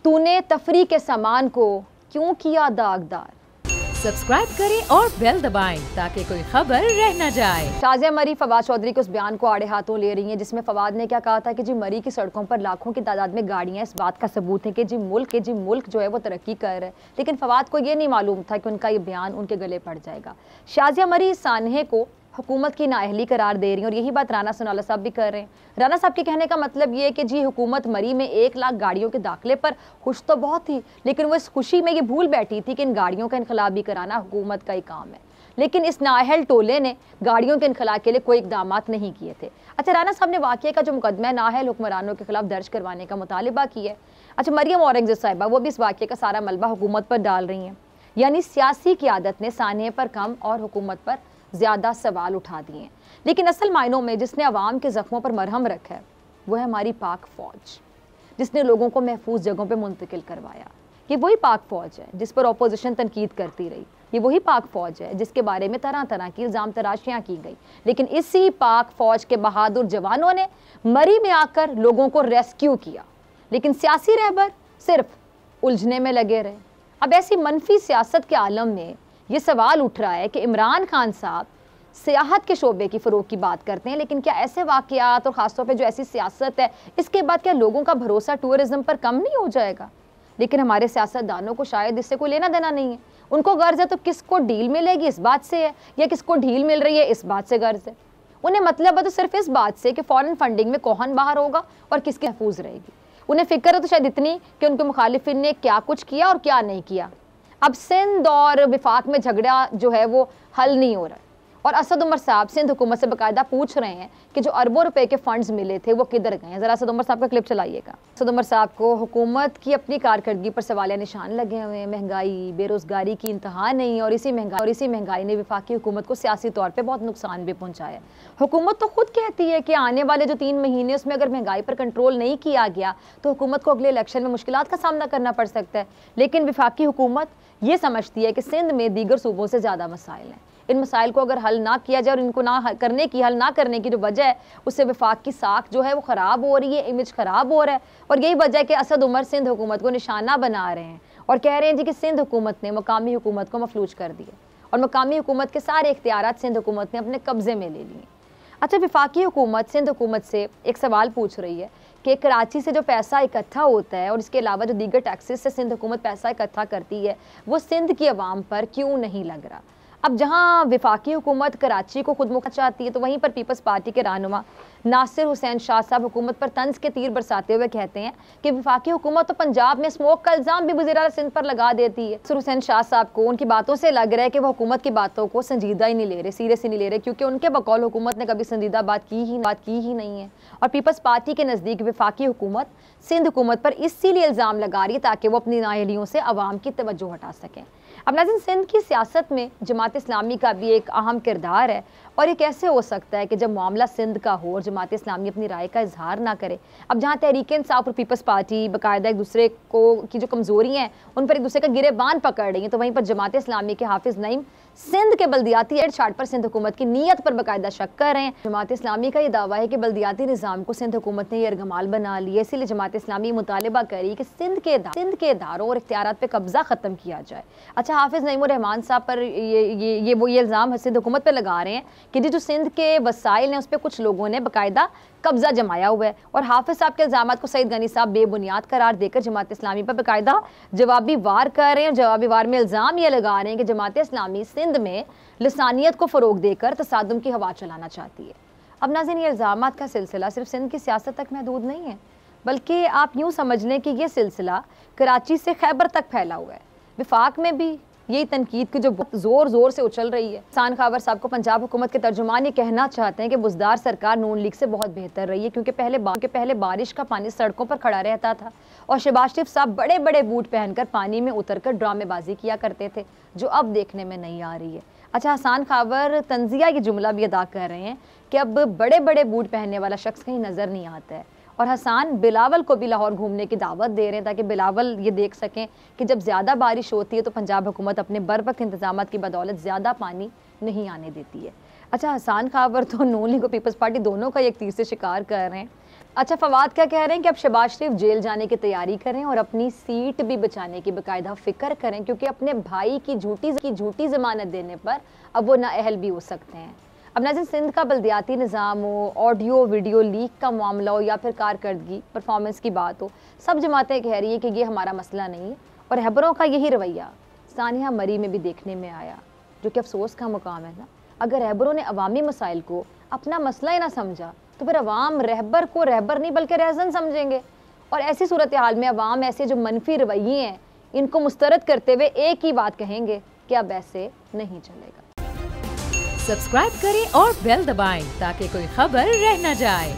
तूने तफरी के सामान को क्यों किया दागदार। सब्सक्राइब करें और बेल दबाएं ताकि कोई खबर रह न जाए। शाज़िया मरी फवाद चौधरी के उस बयान को आड़े हाथों ले रही हैं जिसमें फवाद ने क्या कहा था कि जी मरी की सड़कों पर लाखों की तादाद में गाड़ियां इस बात का सबूत है कि जी मुल्क जो है वो तरक्की कर रहा है। लेकिन फवाद को ये नहीं मालूम था कि उनका ये बयान उनके गले पड़ जाएगा। शाज़िया मरी इस सानहे को हुकूमत की नाअहली करार दे रही हैं और यही बात राना सनाउल्लाह साहब भी कर रहे हैं। राना साहब के कहने का मतलब ये है कि जी हुकूमत मरी में 1 लाख गाड़ियों के दाखिले पर खुश तो बहुत थी, लेकिन वो इस खुशी में ये भूल बैठी थी कि इन गाड़ियों का इनखला भी कराना हुकूमत का ही काम है। लेकिन इस नाअहल टोले ने गाड़ियों के इनखला के लिए कोई इकदाम नहीं किए थे। अच्छा, राना साहब ने वाक़े का जो मुकदमा है नाअहल हुक्मरानों के खिलाफ दर्ज करवाने का मुतालिबा किया है। अच्छा, मरियम औरंगज़ेब साहिबा वो भी इस वाक़े का सारा मलबा हुकूमत पर डाल रही हैं, यानी सियासी क़यादत ने सानहे पर कम और हुकूमत पर ज़्यादा सवाल उठा दिए हैं। लेकिन असल मायनों में जिसने अवाम के ज़ख्मों पर मरहम रखा है वो है हमारी पाक फ़ौज, जिसने लोगों को महफूज जगहों पे मुंतकिल करवाया। ये वही पाक फ़ौज है जिस पर अपोजिशन तनकीद करती रही। ये वही पाक फ़ौज है जिसके बारे में तरह तरह की इल्ज़ाम तराशियाँ की गई। लेकिन इसी पाक फ़ौज के बहादुर जवानों ने मरी में आकर लोगों को रेस्क्यू किया, लेकिन सियासी रहबर सिर्फ उलझने में लगे रहे। अब ऐसी मनफी सियासत के आलम में ये सवाल उठ रहा है कि इमरान खान साहब सियाहत के शोबे की फ़रोग की बात करते हैं, लेकिन क्या ऐसे वाक़यात और ख़ासतौर पे जो ऐसी सियासत है इसके बाद क्या लोगों का भरोसा टूरिज़्म पर कम नहीं हो जाएगा। लेकिन हमारे सियासतदानों को शायद इससे कोई लेना देना नहीं है। उनको गर्ज है तो किसको डील मिलेगी इस बात से है, या किसको ढील मिल रही है इस बात से गर्ज है। उन्हें मतलब है तो सिर्फ इस बात से कि फ़ॉरेन फंडिंग में कौन बाहर होगा और किसकी महफूज रहेगी। उन्हें फ़िक्र है तो शायद इतनी कि उनके मुखालिफिन ने क्या कुछ किया और क्या नहीं किया। अब सिंध और विफाक में झगड़ा जो है वो हल नहीं हो रहा है और असद उमर साहब सिंध हुकूमत से बाकायदा पूछ रहे हैं कि जो अरबों रुपए के फंड्स मिले थे वो किधर गए हैं। ज़रा असद उमर साहब का क्लिप चलाइएगा। असद उमर साहब को हुकूमत की अपनी कारकर्दगी पर सवालिया निशान लगे हुए हैं। महंगाई बेरोज़गारी की इंतहा नहीं और इसी महंगाई ने विफाकी हुकूमत को सियासी तौर पर बहुत नुकसान भी पहुँचाया। हुकूमत तो खुद कहती है कि आने वाले जो 3 महीने उसमें अगर महंगाई पर कंट्रोल नहीं किया गया तो हुकूमत को अगले इलेक्शन में मुश्किलात का सामना करना पड़ सकता है। लेकिन विफाकी हुकूमत ये समझती है कि सिंध में दीगर सूबों से ज़्यादा मसाइल हैं। इन मसाइल को अगर हल ना किया जाए और इनको हल ना करने की जो वजह है उससे विफाक की साख जो है वो ख़राब हो रही है, इमेज ख़राब हो रहा है। और यही वजह है कि असद उमर सिंध हुकूमत को निशाना बना रहे हैं और कह रहे हैं जी कि सिंध हुकूमत ने मकामी हुकूमत को मफलूज कर दिया और मकामी हुकूमत के सारे इख्तियारात सिंध हुकूमत ने अपने कब्ज़े में ले लिए। अच्छा, विफाकी हुकूमत सिंध हुकूमत से एक सवाल पूछ रही है कि कराची से जो पैसा इकट्ठा होता है और इसके अलावा जो दीगर टैक्सेस से सिंध हुकूमत पैसा इकट्ठा करती है वो सिंध की आवाम पर क्यों नहीं लग रहा। अब जहां विफाकी हुकूमत कराची को खुद मुख्त चाहती है तो वहीं पर पीपल्स पार्टी के रहनुमा नासिर हुसैन शाह साहब हुकूमत पर तंज के तीर बरसाते हुए कहते हैं कि विफाकी हुकूमत तो पंजाब में स्मोक का इल्ज़ाम भी वज़ीर आला सिंध पर लगा देती है। नासिर हुसैन शाह साहब को उनकी बातों से लग रहा है कि वो हुकूमत की बातों को संजीदा ही नहीं ले रहे, सीरियस ही नहीं ले रहे, क्योंकि उनके बकौल हुकूमत ने कभी संजीदा बात की ही नहीं है। और पीपल्स पार्टी के नज़दीक विफाकी हुकूमत सिंध हुकूमत पर इसीलिए इल्ज़ाम लगा रही है ताकि वो अपनी नाअहलियों से अवाम की तवज्जो हटा सकें। अब नाज़रीन, सिंध की सियासत में जमात इस्लामी का भी एक अहम किरदार है और ये कैसे हो सकता है कि जब मामला सिंध का हो और जमात इस्लामी अपनी राय का इजहार ना करे। अब जहाँ तहरीक इंसाफ और पीपल्स पार्टी बाकायदा एक दूसरे को की जो कमज़ोरी हैं उन पर एक दूसरे का गिरेबान पकड़ रही हैं, तो वहीं पर जमात इस्लामी के हाफिज़ नईम सिंध के बल्दियाती एड चार्ट पर सिंध हुकूमत की नीयत पर बाकायदा शक कर रहे हैं। जमात इस्लामी का ये दावा है कि बल्दियाती निज़ाम को सिंध हुकूमत ने यरगमाल बना लिया, इसीलिए जमात इस्लामी मुतालिबा करी कि सिंध के इदारों और इख्तियारात पे कब्जा ख़त्म किया जाए। अच्छा, हाफिज़ नईम रहमान साहब पर ये इल्ज़ाम सिंध हुकूमत पर लगा रहे हैं कि जो सिंध के वसाइल हैं उस पर कुछ लोगों ने बाकायदा कब्जा जमाया हुआ है और हाफिज़ साहब के इल्ज़ामात को सईद गनी साहब बेबुनियाद करार देकर जमात इस्लामी पर बाकायदा जवाबी वार कर रहे हैं। जवाबी वार में इल्ज़ाम ये लगा रहे हैं कि जमात इस्लामी सिंध में लिसानियत को फ़रोग देकर तसादुम की हवा चलाना चाहती है। अब नाज़रीन, ये इल्ज़ामात का सिलसिला सिर्फ सिंध की सियासत तक महदूद नहीं है, बल्कि आप यूँ समझ लें कि ये सिलसिला कराची से खैबर तक फैला हुआ है। विफाक में भी यही तनकीद की जो ज़ोर से उछल रही है। हसन खावर साहब को पंजाब हुकूमत के तर्जुमान ये कहना चाहते हैं कि बुज़दार सरकार नून लीग से बहुत बेहतर रही है, क्योंकि पहले बारिश का पानी सड़कों पर खड़ा रहता था और शहबाज शरीफ साहब बड़े बड़े बूट पहनकर पानी में उतरकर ड्रामेबाजी किया करते थे, जो अब देखने में नहीं आ रही है। अच्छा, हसन खावर तंजिया ये जुमला भी अदा कर रहे हैं कि अब बड़े बड़े बूट पहनने वाला शख्स कहीं नज़र नहीं आता है और हसन बिलावल को भी लाहौर घूमने की दावत दे रहे हैं ताकि बिलावल ये देख सकें कि जब ज़्यादा बारिश होती है तो पंजाब हुकूमत अपने बरवक्त इंतजामात की बदौलत ज़्यादा पानी नहीं आने देती है। अच्छा, हसन खावर तो नून लीग और पीपल्स पार्टी दोनों का एक तीर से शिकार कर रहे हैं। अच्छा, फवाद क्या कह रहे हैं कि अब शहबाज शरीफ जेल जाने की तैयारी करें और अपनी सीट भी बचाने की बाकायदा फिक्र करें, क्योंकि अपने भाई की झूठी जमानत देने पर अब वो नाअहल भी हो सकते हैं। अब नाज़रीन, सिंध का बल्दियाती निज़ाम हो, ऑडियो वीडियो लीक का मामला हो या फिर कारकर्दगी परफॉर्मेंस की बात हो, सब जमातें कह रही है कि ये हमारा मसला नहीं है। और रहबरों का यही रवैया सानिया मरी में भी देखने में आया, जो कि अफसोस का मुकाम है ना। अगर रहबरों ने अवामी मसाइल को अपना मसला ही ना समझा तो फिर अवाम रहबर को रहबर नहीं बल्कि रहज़न समझेंगे। और ऐसी सूरत हाल में अवाम ऐसे जो मनफी रवैये हैं इनको मुस्तरद करते हुए एक ही बात कहेंगे कि अब ऐसे नहीं चलेगा। सब्सक्राइब करें और बेल दबाएं ताकि कोई खबर रह न जाए।